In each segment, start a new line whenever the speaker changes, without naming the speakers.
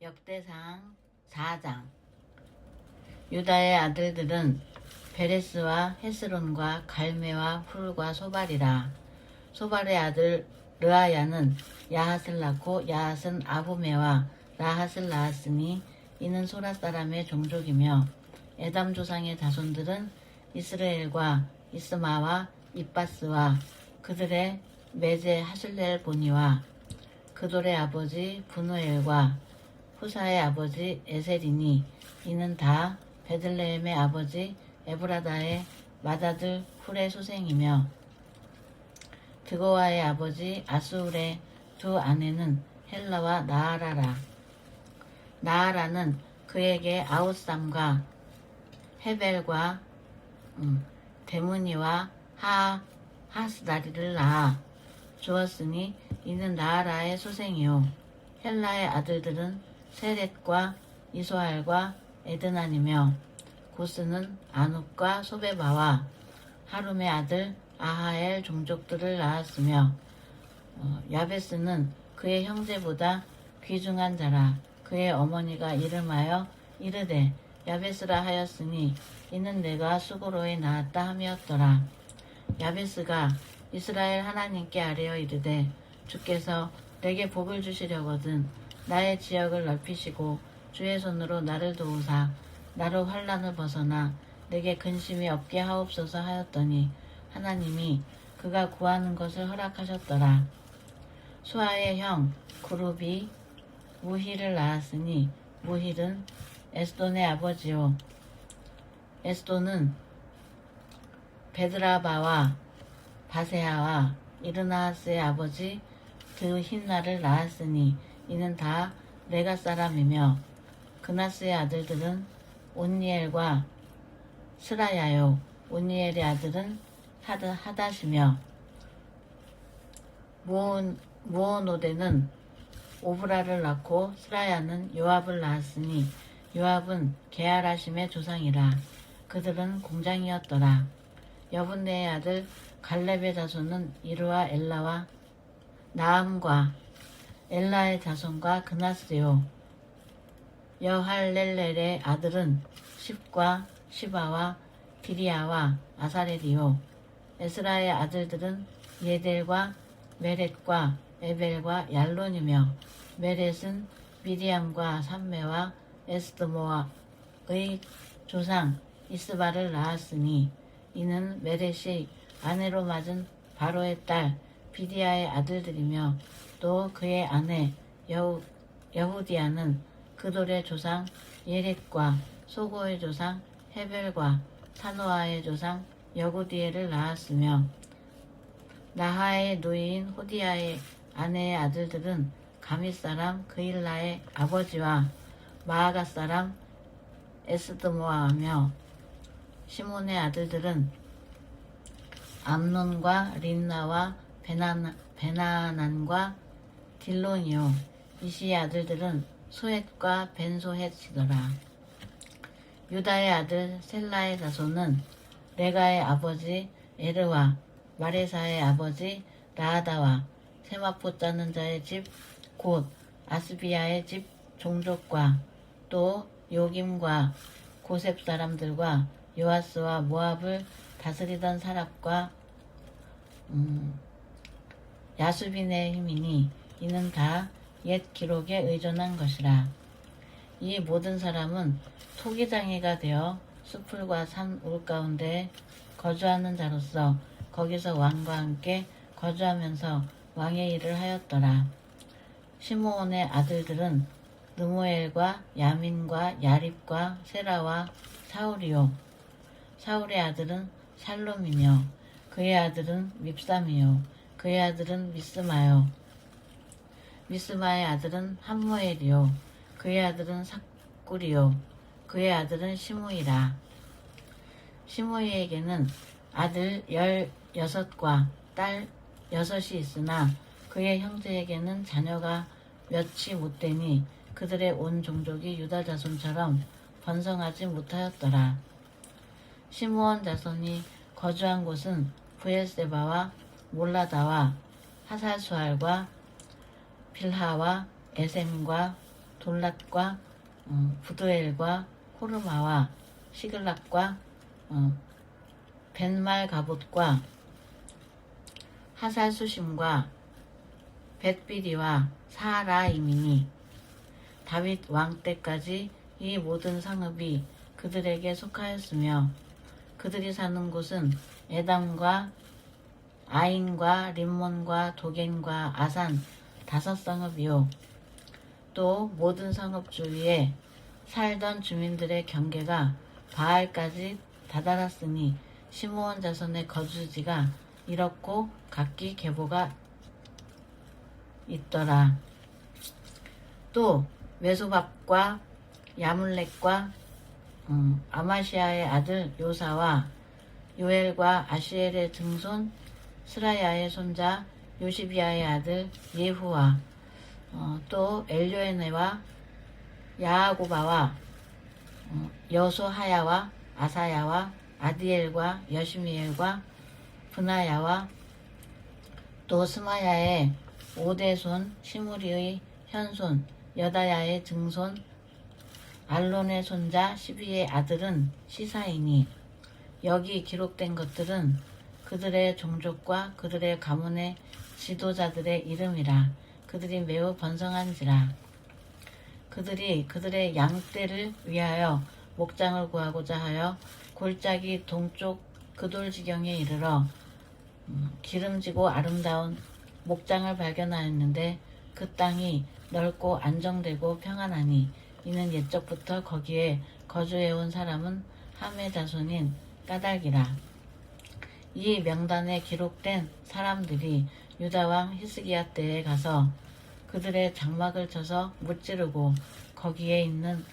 역대상 4장. 유다의 아들들은 베레스와 헤스론과 갈메와 훌과 소발이라. 소발의 아들 르아야는 야핫을 낳고 야핫은 아부메와 라핫을 낳았으니 이는 소라 사람의 종족이며, 에담 조상의 자손들은 이스라엘과 이스마와 입바스와 그들의 메제 하실렐 보니와 그돌의 아버지 분우엘과 후사의 아버지 에셀이니 이는 다 베들레헴의 아버지 에브라다의 맏아들 훌의 소생이며, 드고와의 아버지 아수울의 두 아내는 헬라와 나아라라. 나아라는 그에게 아웃삼과 헤벨과 데무니와 하스다리를 낳아 주었으니 이는 나아라의 소생이요. 헬라의 아들들은 세렛과 이소알과 에드난이며, 고스는 아눕과 소베바와 하룸의 아들 아하엘 종족들을 낳았으며, 야베스는 그의 형제보다 귀중한 자라. 그의 어머니가 이름하여 이르되 야베스라 하였으니 이는 내가 수고로이 낳았다 함이었더라. 야베스가 이스라엘 하나님께 아뢰어 이르되 주께서 내게 복을 주시려거든 나의 지역을 넓히시고 주의 손으로 나를 도우사 나로 환난을 벗어나 내게 근심이 없게 하옵소서 하였더니 하나님이 그가 구하는 것을 허락하셨더라. 수아의 형 그룹이 무힐을 낳았으니 무힐은 에스돈의 아버지요. 에스돈은 베드라바와 바세아와 이르나하스의 아버지 드힌나를 낳았으니 이는 다 레가 사람이며, 그나스의 아들들은 온니엘과 스라야요. 온니엘의 아들은 하닷이며, 무오노데는 오브라를 낳고 스라야는 요압을 낳았으니 요압은 게하라심의 조상이라. 그들은 공장이었더라. 여분네의 아들 갈렙의 자손은 이르와 엘라와 나함과 엘라의 자손과 그나스요. 여할렐렐의 아들은 십과 시바와 디리아와 아사렐이요. 에스라의 아들들은 예델과 메렛과 에벨과 얄론이며, 메렛은 미디암과 삼메와 에스드모아의 조상 이스바를 낳았으니 이는 메렛이 아내로 맞은 바로의 딸 비디아의 아들들이며, 또 그의 아내 여후디아는 그돌의 조상 예렛과 소고의 조상 헤벨과 사노아의 조상 여구디엘을 낳았으며, 나하의 노인 호디아의 아내의 아들들은 가밋 사람 그일라의 아버지와 마아가 사람 에스드모아며, 시몬의 아들들은 암논과 린나와 베나난과 딜론이요. 이시의 아들들은 소헷과 벤소헷이더라. 유다의 아들 셀라의 자손은 레가의 아버지 에르와 마레사의 아버지 라하다와 세마포 짜는 자의 집 곧 아스비아의 집 종족과 또 요김과 고셉 사람들과 요아스와 모압을 다스리던 사람과 야수빈의 힘이니 이는 다 옛 기록에 의존한 것이라. 이 모든 사람은 토기장이가 되어 수풀과 산 울 가운데 거주하는 자로서 거기서 왕과 함께 거주하면서 왕의 일을 하였더라. 시므온의 아들들은 느모엘과 야민과 야립과 세라와 사울이요. 사울의 아들은 살롬이며 그의 아들은 밉삼이요. 그의 아들은 미스마요. 미스마의 아들은 함무엘이요. 그의 아들은 삭구리요. 그의 아들은 시므이라. 시므이에게는 아들 16과 딸 6이 있으나 그의 형제에게는 자녀가 몇이 못되니 그들의 온 종족이 유다 자손처럼 번성하지 못하였더라. 시므온 자손이 거주한 곳은 브엘세바와 몰라다와 하사수알과 빌하와 에셈과 돌랏과 부드엘과 호르마와 시글락과 벤말가봇과 하살수심과 벳비리와 사라임이니 다윗 왕 때까지 이 모든 상읍이 그들에게 속하였으며 그들이 사는 곳은 에담과 아인과 림몬과 도겐과 아산 5성읍이요 또 모든 성읍 주위에 살던 주민들의 경계가 바알까지 다다랐으니 시므온 자손의 거주지가 이렇고 각기 계보가 있더라. 또 메소밥과 야물렉과 아마시아의 아들 요사와 요엘과 아시엘의 증손 스라야의 손자 요시비아의 아들 예후와 또 엘요에네와 야아고바와 여소하야와 아사야와 아디엘과 여시미엘과 브나야와 또 스마야의 5대손 시무리의 현손 여다야의 증손 알론의 손자 12의 아들은 시사이니 여기 기록된 것들은 그들의 종족과 그들의 가문의 지도자들의 이름이라. 그들이 매우 번성한지라. 그들이 그들의 양떼를 위하여 목장을 구하고자 하여 골짜기 동쪽 그돌지경에 이르러 기름지고 아름다운 목장을 발견하였는데 그 땅이 넓고 안정되고 평안하니 이는 옛적부터 거기에 거주해온 사람은 함의 자손인 까닭이라. 이 명단에 기록된 사람들이 유다왕 히스기야 때에 가서 그들의 장막을 쳐서 무찌르고 거기에 있는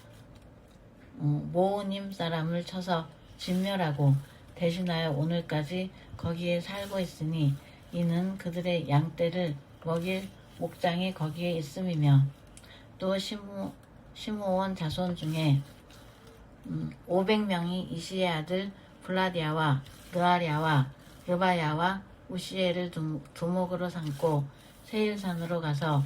모우님 사람을 쳐서 진멸하고 대신하여 오늘까지 거기에 살고 있으니 이는 그들의 양떼를 먹일 목장이 거기에 있음이며 또 시므온 자손 중에 500명이 이시의 아들 블라디아와 르아랴와 르바야와 우시엘을 두목으로 삼고 세일산으로 가서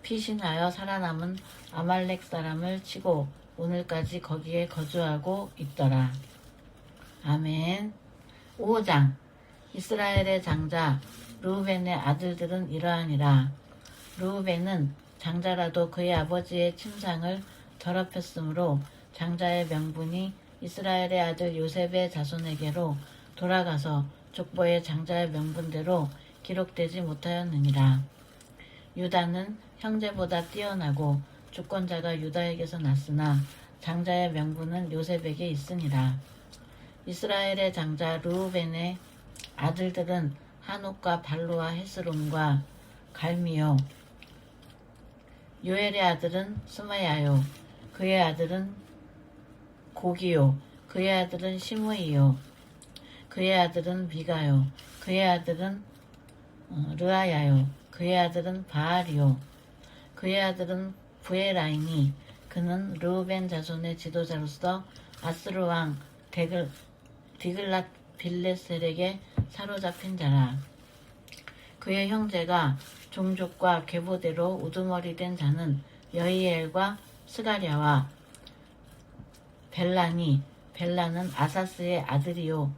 피신하여 살아남은 아말렉 사람을 치고 오늘까지 거기에 거주하고 있더라. 아멘. 5장 이스라엘의 장자 르우벤의 아들들은 이러하니라. 르우벤은 장자라도 그의 아버지의 침상을 더럽혔으므로 장자의 명분이 이스라엘의 아들 요셉의 자손에게로 돌아가서 족보의 장자의 명분대로 기록되지 못하였느니라. 유다는 형제보다 뛰어나고 주권자가 유다에게서 났으나 장자의 명분은 요셉에게 있으니라. 이스라엘의 장자 르우벤의 아들들은 한옥과 발로와 헤스론과 갈미요. 요엘의 아들은 스마야요. 그의 아들은 고기요. 그의 아들은 시므이요. 그의 아들은 미가요. 그의 아들은 르아야요. 그의 아들은 바알이요. 그의 아들은 부에라이니 그는 르우벤 자손의 지도자로서 아스르 왕 디글랏 빌레셀에게 사로잡힌 자라. 그의 형제가 종족과 계보대로 우두머리 된 자는 여이엘과 스가랴와 벨라니 벨라는 아사스의 아들이요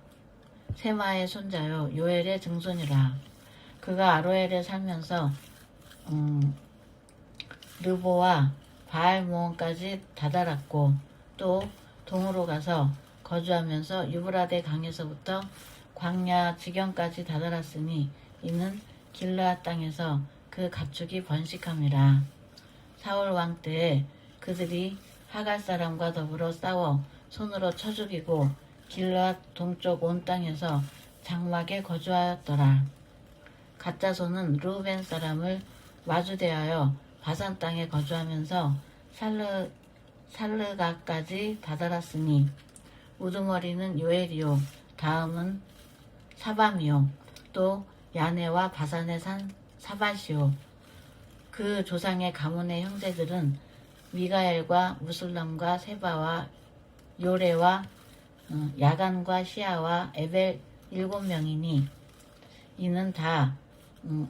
세마의 손자요 요엘의 증손이라. 그가 아로엘에 살면서 르보와 바알모온까지 다다랐고 또 동으로 가서 거주하면서 유브라데 강에서부터 광야 지경까지 다다랐으니 이는 길르앗 땅에서 그 가축이 번식함이라. 사울 왕 때에 그들이 하갈 사람과 더불어 싸워 손으로 쳐 죽이고 길르앗 동쪽 온 땅에서 장막에 거주하였더라. 갓자손은 르우벤 사람을 마주대하여 바산 땅에 거주하면서 살르가까지 다다랐으니 우두머리는 요엘이요 다음은 사밤이요 또 야네와 바산의 산 사밭이요. 그 조상의 가문의 형제들은 미가엘과 무술람과 세바와 요레와 야간과 시아와 에벨 7명이니 이는 다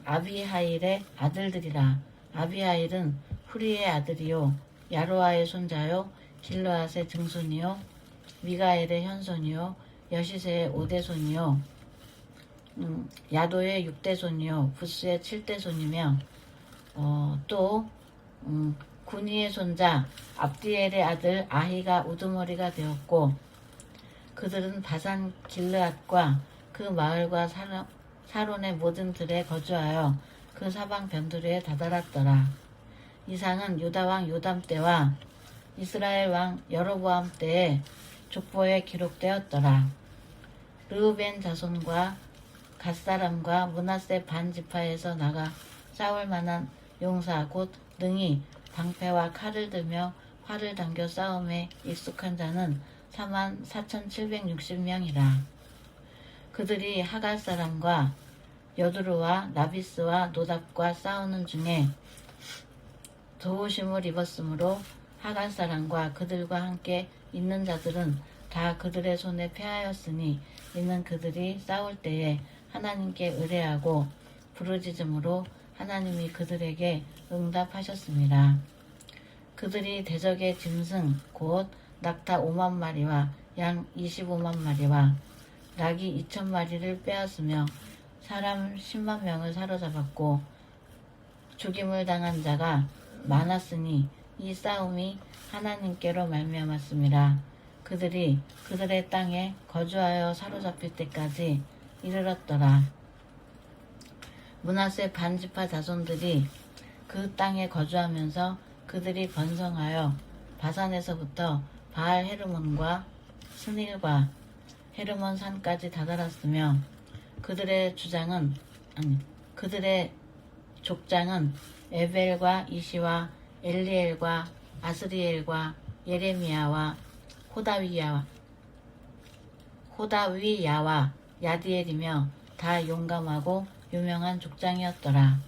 아비하일의 아들들이라. 아비하일은 후리의 아들이요 야로아의 손자요 길르앗의 증손이요 미가엘의 현손이요 여시세의 5대손이요 야도의 6대손이요 부스의 7대손이며 또 구니의 손자 압디엘의 아들 아히가 우두머리가 되었고 그들은 바산 길르앗과 그 마을과 사론의 모든 들에 거주하여 그 사방 변두리에 다다랐더라. 이상은 유다왕 요담 때와 이스라엘 왕 여로보암 때의 족보에 기록되었더라. 르우벤 자손과 갓사람과 므낫세 반 지파에서 나가 싸울 만한 용사 곧 능히 방패와 칼을 들며 활을 당겨 싸움에 익숙한 자는 44,760명이라. 그들이 하갈 사람과 여두루와 나비스와 노답과 싸우는 중에 도우심을 입었으므로 하갈 사람과 그들과 함께 있는 자들은 다 그들의 손에 패하였으니 이는 그들이 싸울 때에 하나님께 의뢰하고 부르짖음으로 하나님이 그들에게 응답하셨습니다. 그들이 대적의 짐승 곧 낙타 5만 마리와 양 25만 마리와 낙이 2천 마리를 빼앗으며 사람 10만 명을 사로잡았고 죽임을 당한 자가 많았으니 이 싸움이 하나님께로 말미암았습니다. 그들이 그들의 땅에 거주하여 사로잡힐 때까지 이르렀더라. 므낫세 반지파 자손들이 그 땅에 거주하면서 그들이 번성하여 바산에서부터 바알 헤르몬과 스닐과 헤르몬 산까지 다다랐으며 그들의 족장은 에벨과 이시와 엘리엘과 아스리엘과 예레미야와 호다위야와 야디엘이며 다 용감하고 유명한 족장이었더라.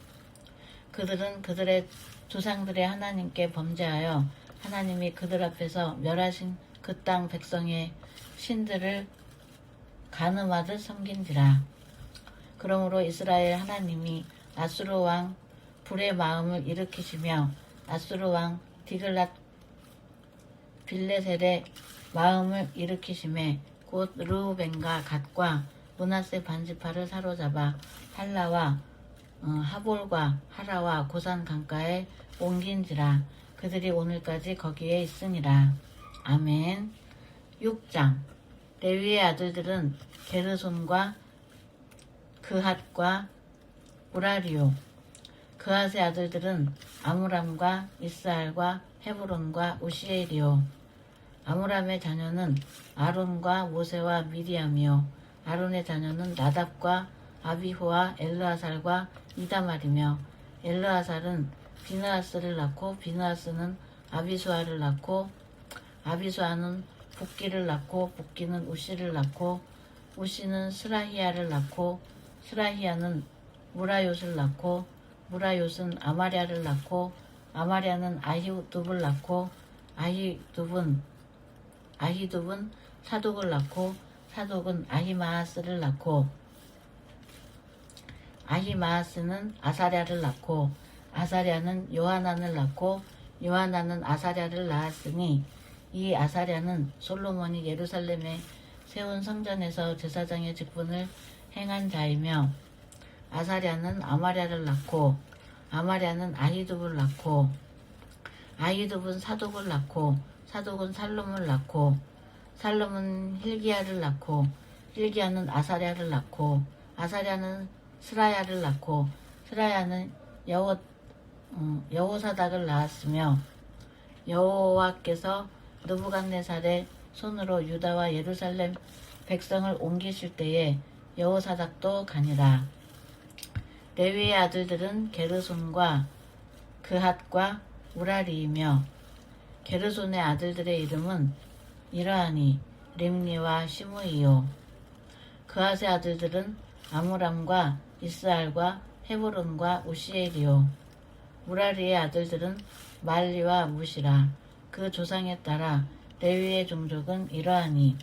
그들은 그들의 조상들의 하나님께 범죄하여 하나님이 그들 앞에서 멸하신 그 땅 백성의 신들을 간음하듯 섬긴지라. 그러므로 이스라엘 하나님이 아수르 왕 불의 마음을 일으키시며 아수르 왕 디글랏 빌레셀의 마음을 일으키심에 곧 르우벤과 갓과 므낫세 반지파를 사로잡아 할라와 하볼과 하라와 고산 강가에 옮긴지라. 그들이 오늘까지 거기에 있으니라. 아멘. 6장. 레위의 아들들은 게르손과 그핫과 우라리요. 그핫의 아들들은 아므람과 이스알과 헤브론과 우시엘이요. 아므람의 자녀는 아론과 모세와 미리암이요. 아론의 자녀는 나답과 아비후와 엘르아살과 이다말이며 엘르아살은 비느하스를 낳고 비느하스는 아비수아를 낳고 아비수아는 붓기를 낳고 붓기는 우시를 낳고 우시는 스라히야를 낳고 스라히야는 무라요스를 낳고 무라요스는 아마랴를 낳고 아마랴는 아히두브를 낳고 아히두브는 사독을 낳고 사독은 아히마아스를 낳고 아히마아스는 아사랴를 낳고 아사랴는 요하난을 낳고 요하난은 아사랴를 낳았으니 이 아사랴는 솔로몬이 예루살렘에 세운 성전에서 제사장의 직분을 행한 자이며 아사랴는 아마랴를 낳고 아마랴는 아히두브를 낳고 아히두브는 사독을 낳고 사독은 살룸을 낳고 살룸은 힐기야를 낳고 힐기야는 아사랴를 낳고 아사랴는 스라야를 낳고 스라야는 여호사닥을 낳았으며 여호와께서 느부갓네살의 손으로 유다와 예루살렘 백성을 옮기실 때에 여호사닥도 가니라. 레위의 아들들은 게르손과 그핫과 우라리이며 게르손의 아들들의 이름은 이러하니 림니와 시므이요. 그핫의 아들들은 아므람과 이스알과 헤브론과 우시엘이요. 우라리의 아들들은 말리와 무시라. 그 조상에 따라 레위의 종족은 이러하니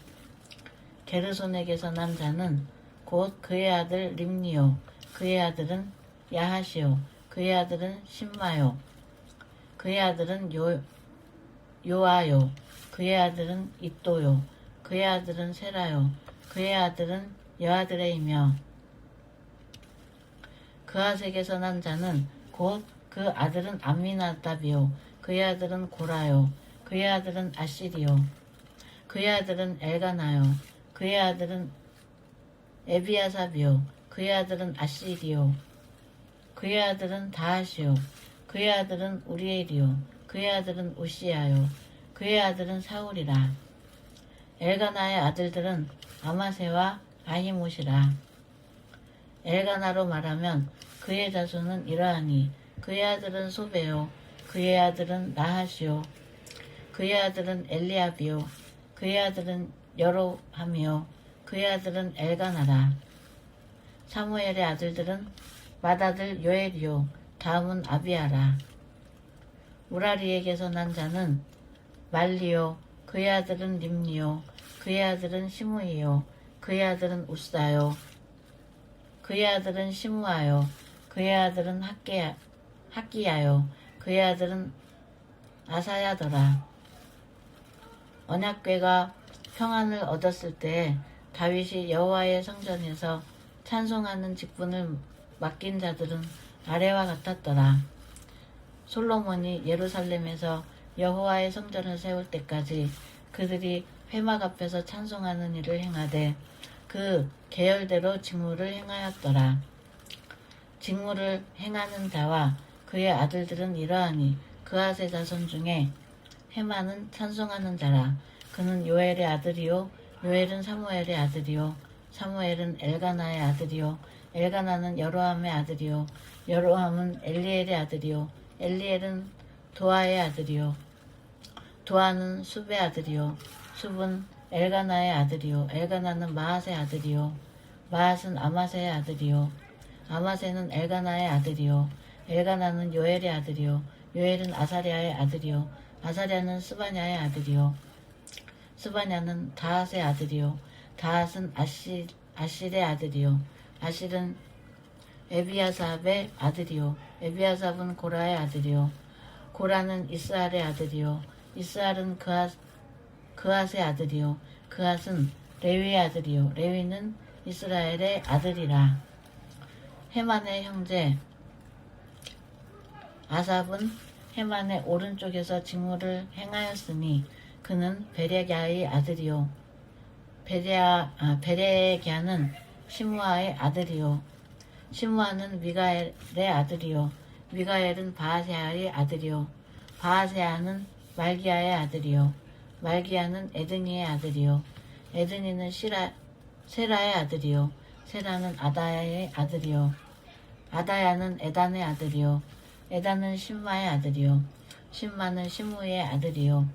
게르손에게서 난 자는 곧 그의 아들 림니요. 그의 아들은 야하시요. 그의 아들은 신마요. 그의 아들은 요아요. 그의 아들은 이또요. 그의 아들은 세라요. 그의 아들은 여아드레이며 그아색에서 난 자는 곧 그 아들은 암미나답이요. 그의 아들은 고라요. 그의 아들은 아시리요. 그의 아들은 엘가나요. 그의 아들은 에비아삽이요. 그의 아들은 아시리요. 그의 아들은 다하시요. 그의 아들은 우리엘이요. 그의 아들은 우시야요. 그의 아들은 사울이라. 엘가나의 아들들은 아마세와 아히못이라. 엘가나로 말하면 그의 자손은 이러하니 그의 아들은 소베요. 그의 아들은 나하시요. 그의 아들은 엘리압이요. 그의 아들은 여로함이요. 그의 아들은 엘가나라. 사무엘의 아들들은 맏아들 요엘이요. 다음은 아비아라. 우라리에게서 난 자는 말리요. 그의 아들은 림니요. 그의 아들은 시므이요. 그의 아들은 우사요. 그의 아들은 시므아요. 그의 아들은 학기야요. 그의 아들은 아사야더라. 언약궤가 평안을 얻었을 때 다윗이 여호와의 성전에서 찬송하는 직분을 맡긴 자들은 아래와 같았더라. 솔로몬이 예루살렘에서 여호와의 성전을 세울 때까지 그들이 회막 앞에서 찬송하는 일을 행하되 그 계열대로 직무를 행하였더라. 직무를 행하는 자와 그의 아들들은 이러하니 그아세 자손 중에 헤만은 찬송하는 자라. 그는 요엘의 아들이요. 요엘은 사무엘의 아들이요. 사무엘은 엘가나의 아들이요. 엘가나는 여로함의 아들이요. 여로함은 엘리엘의 아들이요. 엘리엘은 도아의 아들이요. 도아는 숲의 아들이요. 숲은 엘가나의 아들이요. 엘가나는 마앗의 아들이요. 마앗은 아마세의 아들이요. 아마세는 엘가나의 아들이요. 엘가나는 요엘의 아들이요. 요엘은 아사랴의 아들이요. 아사랴는 스바냐의 아들이요. 스바냐는 다핫의 아들이요. 다핫은 아실의 아들이요. 아실은 에비아삽의 아들이요. 에비아삽은 고라의 아들이요. 고라는 이스알의 아들이요. 이스알은 그앗의 아들이요. 그앗은 레위의 아들이요. 레위는 이스라엘의 아들이라. 헤만의 형제 아삽은 헤만의 오른쪽에서 직무를 행하였으니 그는 베레갸의 아들이요. 베레갸는 시므아의 아들이요. 시므아는 미가엘의 아들이요. 미가엘은 바하세아의 아들이요. 바하세아는 말기야의 아들이요. 말기야는 에드니의 아들이요. 에드니는 세라의 아들이요. 세라는 아다야의 아들이요. 아다야는 에단의 아들이요. 에단은 심마의 아들이요. 심마는 시므의 아들이요.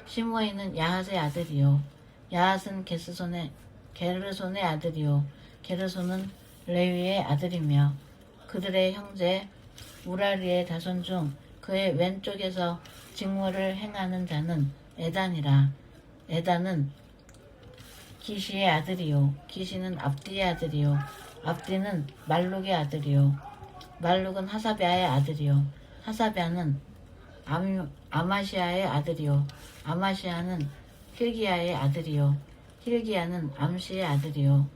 시므이는 야핫의 아들이요. 야핫은 게르손의 아들이요. 게르손은 레위의 아들이며 그들의 형제 우라리의 자손 중 그의 왼쪽에서 직무를 행하는 자는 에단이라. 에단은 기시의 아들이요. 기시는 압디의 아들이요. 압디는 말룩의 아들이요. 말룩은 하사비아의 아들이요. 하사비아는 아마시아의 아들이요. 아마시아는 힐기야의 아들이요. 힐기야는 암시의 아들이요.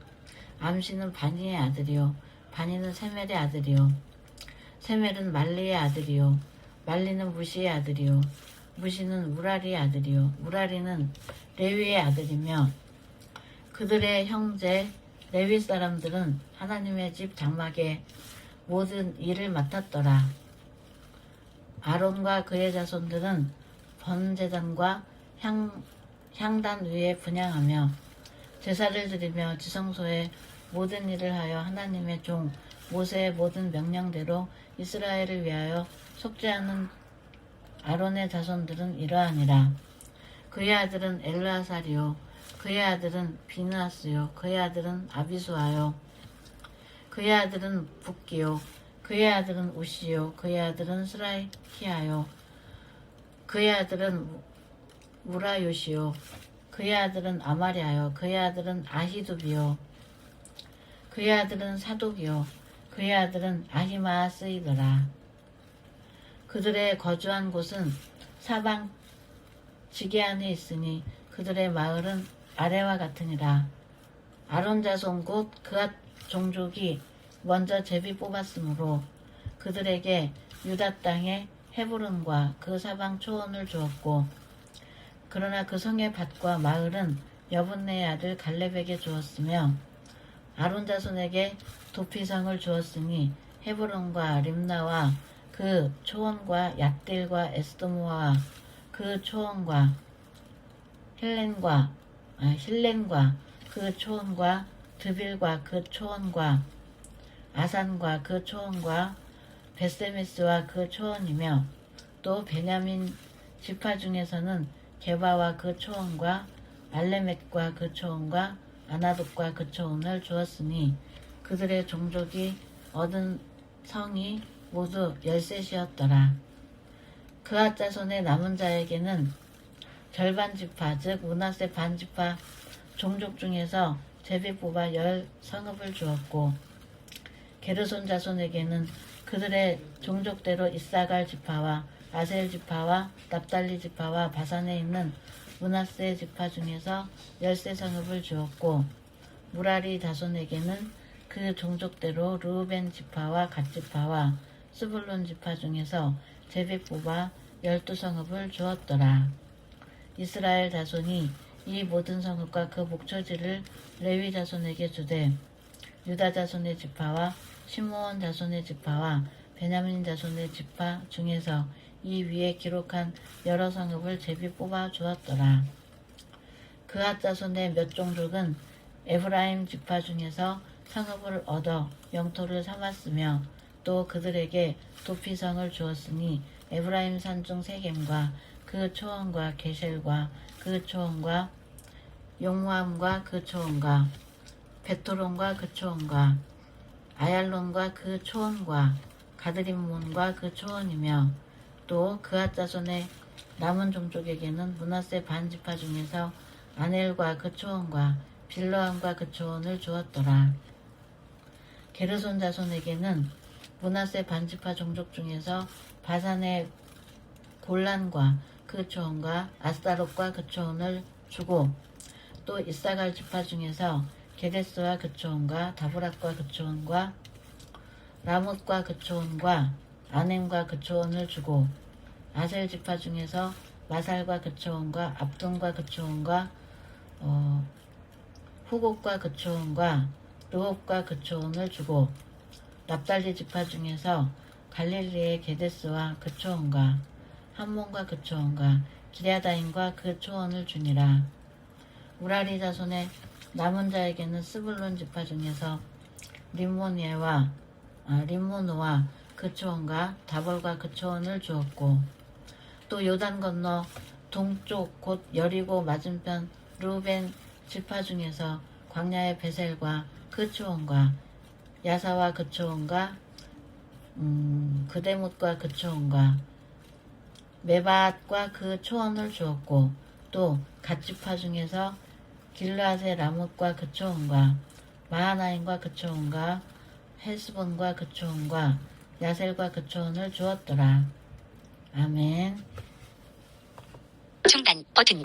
암시는 바니의 아들이요. 바니는 세멜의 아들이요. 세멜은 말리의 아들이요. 말리는 무시의 아들이요. 무시는 우라리의 아들이요. 우라리는 레위의 아들이며 그들의 형제 레위 사람들은 하나님의 집 장막의 모든 일을 맡았더라. 아론과 그의 자손들은 번제단과 향단 위에 분향하며 제사를 드리며 지성소의 모든 일을 하여 하나님의 종 모세의 모든 명령대로 이스라엘을 위하여 속죄하는 아론의 자손들은 이러하니라. 그의 아들은 엘르아살이요. 그의 아들은 비느하스요. 그의 아들은 아비수아요. 그의 아들은 붓기요. 그의 아들은 우시요. 그의 아들은 스라히아요. 그의 아들은 무라요시요. 그의 아들은 아마랴요. 그의 아들은 아히두비요. 그의 아들은 사독이요. 그의 아들은 아히마스이더라. 그들의 거주한 곳은 사방 지게 안에 있으니 그들의 마을은 아래와 같으니라. 아론 자손 곧 그앗 종족이 먼저 제비 뽑았으므로 그들에게 유다 땅에 헤브론과 그 사방 초원을 주었고, 그러나 그 성의 밭과 마을은 여분네의 아들 갈렙에게 주었으며 아론 자손에게 도피성을 주었으니 헤브론과 림나와 그 초원과 약딜과 에스도모와 그 초원과 힐렌과 그 초원과 드빌과 그 초원과 아산과 그 초원과 베세메스와 그 초원이며, 또 베냐민 지파 중에서는 게바와 그 초원과 알레멧과 그 초원과 아나돗과 그 초원을 주었으니 그들의 종족이 얻은 성이 모두 13이었더라. 그앗 자손의 남은 자에게는 절반 지파 즉 므낫세 반 지파 종족 중에서 제비 뽑아 10성읍을 주었고, 게르손 자손에게는 그들의 종족대로 이사갈 지파와 아셀 지파와 납달리 지파와 바산에 있는 므낫세 지파 중에서 13성읍을 주었고, 무라리 자손에게는 그 종족대로 르우벤 지파와 갓 지파와 스불론 지파 중에서 제비 뽑아 12성읍을 주었더라. 이스라엘 자손이 이 모든 성읍과 그 목초지를 레위 자손에게 주되, 유다 자손의 지파와 시므온 자손의 지파와 베냐민 자손의 지파 중에서 이 위에 기록한 여러 성읍을 제비 뽑아 주었더라. 그앗 자손의 몇 종족은 에브라임 지파 중에서 성읍을 얻어 영토를 삼았으며, 또 그들에게 도피성을 주었으니 에브라임 산중 세겜과 그 초원과 게셀과 그 초원과 용무함과 그 초원과 베토론과 그 초원과 아얄론과 그 초원과 가드림몬과 그 초원이며, 또 그앗 자손의 남은 종족에게는 므낫세 반 지파 중에서 아넬과 그 초원과 빌르함과 그 초원을 주었더라. 게르손 자손에게는 므낫세 반 지파 종족 중에서 바산의 골란과 그 초원과 아스다롯과 그 초원을 주고, 또 이사갈 지파 중에서 게데스와 그 초원과 다브락과 그 초원과 라못과 그 초원과 아넴과 그 초원을 주고, 아셀 지파 중에서 마살과 그 초원과 압돈과 그 초원과 후곡과 그 초원과 르홉과 그 초원을 주고, 납달리 지파 중에서 갈릴리의 게데스와 그 초원과 함몬과 그 초원과 기랴다임과 그 초원을 주니라. 무라리 자손의 남은 자에게는 스불론 지파 중에서 림모노와 그 초원과 다볼과 그 초원을 주었고, 또 요단 건너 동쪽 곧 여리고 맞은편 루벤 지파 중에서 광야의 베셀과 그 초원과 야사와 그 초원과 그데못과 그 초원과 메바앗과 그 초원을 주었고, 또 갓 지파 중에서 길르앗의 라못과 그 초원과 마하나임과 그 초원과 헬스본과 그 초원과 야셀과 그 초원을 주었더라. 아멘.
중단 버튼.